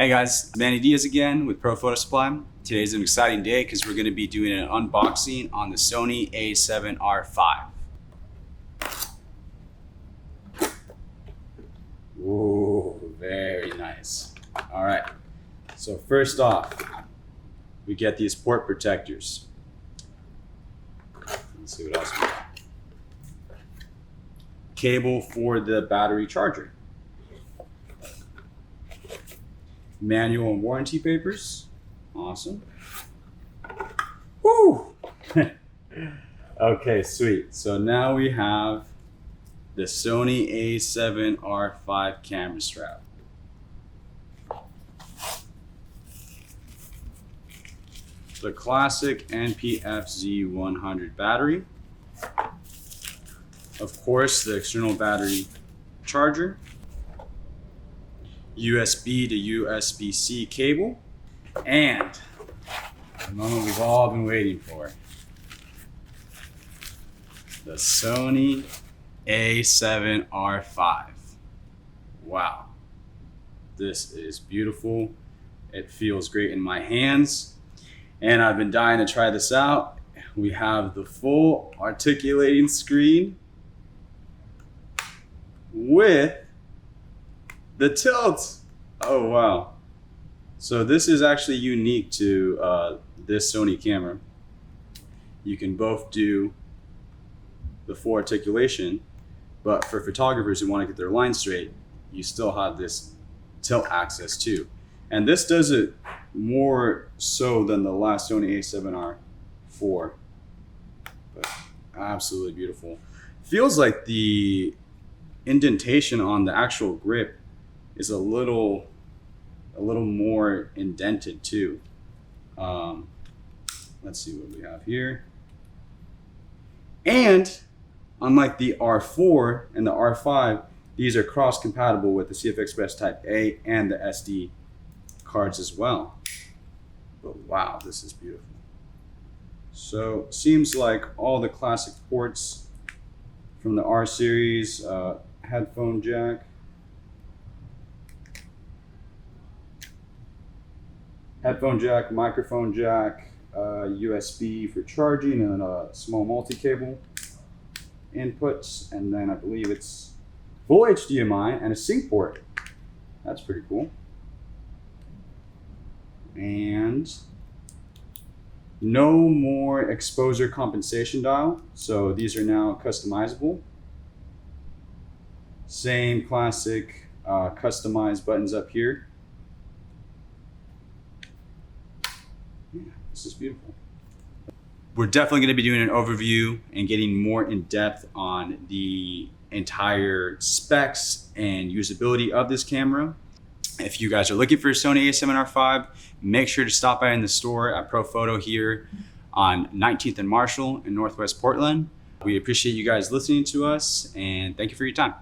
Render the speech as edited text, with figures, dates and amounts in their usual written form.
Hey guys, Manny Diaz again with Pro Photo Supply. Today's an exciting day because we're going to be doing an unboxing on the Sony A7R V. Ooh, very nice. All right, so first off, we get these port protectors. Let's see what else we got. Cable for the battery charger. Manual and warranty papers. Awesome. Woo! Okay, sweet. So now we have the Sony A7R V camera strap. The classic NPFZ100 battery. Of course, the external battery charger. USB to USB-C cable, and the moment we've all been waiting for, the Sony A7R V. Wow, this is beautiful. It feels great in my hands, and I've been dying to try this out. We have the full articulating screen with the tilt. Oh wow. So this is actually unique to this Sony camera. You can both do the full articulation, but for photographers who want to get their lines straight, you still have this tilt access too. And this does it more so than the last Sony A7R IV. But absolutely beautiful. Feels like the indentation on the actual grip is a little more indented too. Let's see what we have here. And unlike the R4 and the R5, these are cross compatible with the CF Express Type A and the SD cards as well. But wow, this is beautiful. So seems like all the classic ports from the R series, headphone jack, microphone jack, USB for charging, and a small multi-cable inputs, and then I believe it's full HDMI and a sync port. That's pretty cool. And no more exposure compensation dial, so these are now customizable. Same classic customized buttons up here. Yeah, this is beautiful. We're definitely going to be doing an overview and getting more in depth on the entire specs and usability of this camera. If you guys are looking for a Sony A7R V, make sure to stop by in the store at Pro Photo here on 19th and Marshall in Northwest Portland. We appreciate you guys listening to us, and thank you for your time.